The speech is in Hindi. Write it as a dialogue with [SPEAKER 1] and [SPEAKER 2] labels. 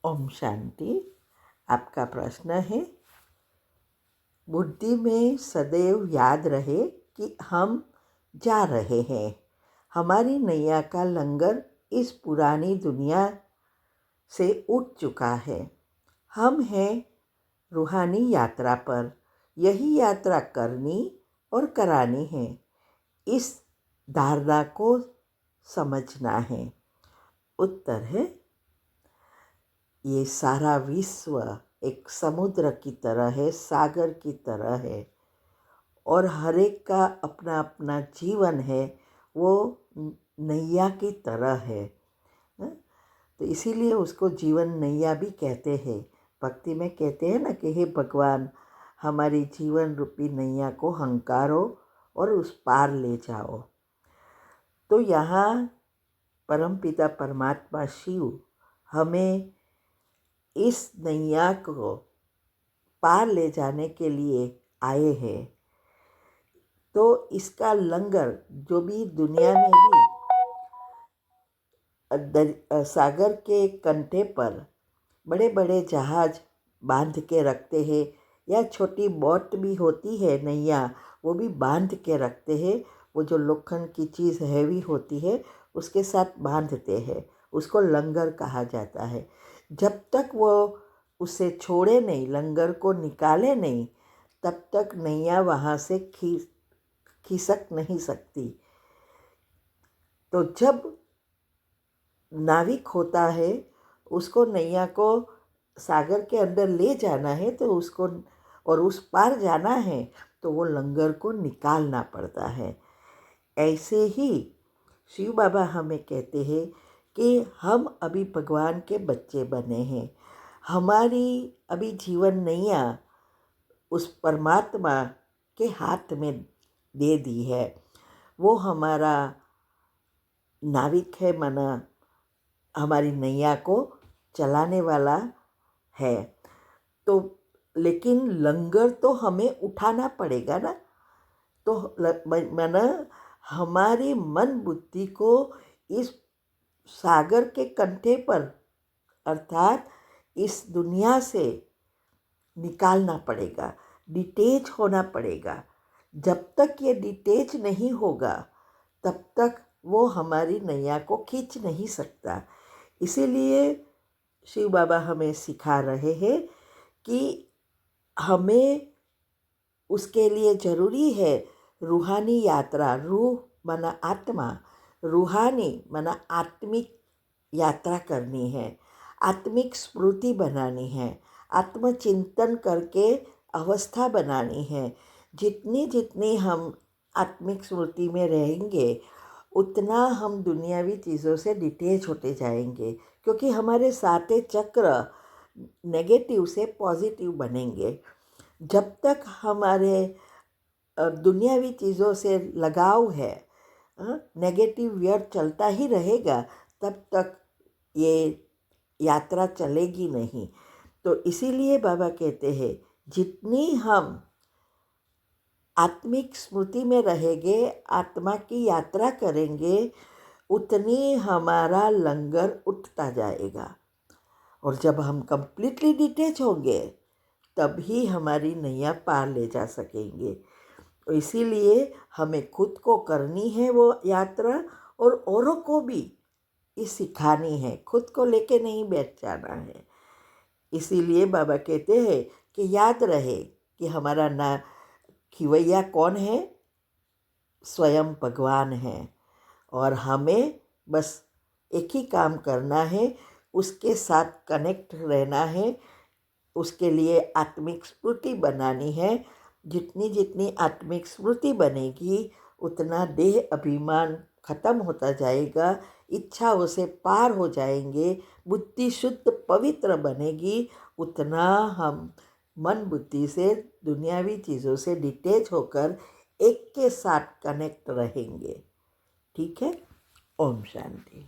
[SPEAKER 1] ओम शांति। आपका प्रश्न है, बुद्धि में सदैव याद रहे कि हम जा रहे हैं। हमारी नैया का लंगर इस पुरानी दुनिया से उठ चुका है। हम हैं रूहानी यात्रा पर। यही यात्रा करनी और करानी है। इस धारणा को समझना है। उत्तर है, ये सारा विश्व एक समुद्र की तरह है, सागर की तरह है, और हर एक का अपना अपना जीवन है, वो नैया की तरह है। तो इसीलिए उसको जीवन नैया भी कहते हैं। भक्ति में कहते हैं ना कि हे भगवान, हमारी जीवन रूपी नैया को हंकारो और उस पार ले जाओ। तो यहाँ परमपिता परमात्मा शिव हमें इस नैया को पार ले जाने के लिए आए हैं। तो इसका लंगर जो भी दुनिया में भी सागर के कंठे पर बड़े बड़े जहाज बांध के रखते हैं, या छोटी बोट भी होती है नैया, वो भी बांध के रखते हैं। वो जो लोखंड की चीज़ हैवी होती है उसके साथ बांधते हैं, उसको लंगर कहा जाता है। जब तक वो उसे छोड़े नहीं, लंगर को निकाले नहीं, तब तक नैया वहाँ से खिसक नहीं सकती। तो जब नाविक होता है, उसको नैया को सागर के अंदर ले जाना है, तो उसको और उस पार जाना है, तो वो लंगर को निकालना पड़ता है। ऐसे ही शिव बाबा हमें कहते हैं कि हम अभी भगवान के बच्चे बने हैं। हमारी अभी जीवन नैया उस परमात्मा के हाथ में दे दी है। वो हमारा नाविक है, माना हमारी नैया को चलाने वाला है। तो लेकिन लंगर तो हमें उठाना पड़ेगा ना। तो माना हमारी मन बुद्धि को इस सागर के कंठे पर, अर्थात इस दुनिया से निकालना पड़ेगा, डिटेच होना पड़ेगा। जब तक ये डिटेच नहीं होगा, तब तक वो हमारी नैया को खींच नहीं सकता। इसीलिए शिव बाबा हमें सिखा रहे हैं कि हमें उसके लिए ज़रूरी है रूहानी यात्रा। रूह माना आत्मा, रूहानी माना आत्मिक यात्रा करनी है, आत्मिक स्मृति बनानी है, आत्मचिंतन करके अवस्था बनानी है। जितनी जितनी हम आत्मिक स्मृति में रहेंगे, उतना हम दुनियावी चीज़ों से डिटेच होते जाएंगे, क्योंकि हमारे सारे चक्र नेगेटिव से पॉजिटिव बनेंगे। जब तक हमारे दुनियावी चीज़ों से लगाव है, नेगेटिव व्यर्थ चलता ही रहेगा, तब तक ये यात्रा चलेगी नहीं। तो इसीलिए बाबा कहते हैं, जितनी हम आत्मिक स्मृति में रहेंगे, आत्मा की यात्रा करेंगे, उतनी हमारा लंगर उठता जाएगा। और जब हम कंप्लीटली डिटेच होंगे, तभी हमारी नैया पार ले जा सकेंगे। तो इसीलिए हमें खुद को करनी है वो यात्रा, और औरों को भी ये सिखानी है। खुद को लेके नहीं बैठ जाना है। इसीलिए बाबा कहते हैं कि याद रहे कि हमारा ना खिवैया कौन है, स्वयं भगवान है, और हमें बस एक ही काम करना है, उसके साथ कनेक्ट रहना है, उसके लिए आत्मिक स्मृति बनानी है। जितनी जितनी आत्मिक स्मृति बनेगी, उतना देह अभिमान खत्म होता जाएगा, इच्छाओं से पार हो जाएंगे, बुद्धि शुद्ध पवित्र बनेगी। उतना हम मन बुद्धि से, दुनियावी चीज़ों से डिटेच होकर एक के साथ कनेक्ट रहेंगे। ठीक है। ओम शांति।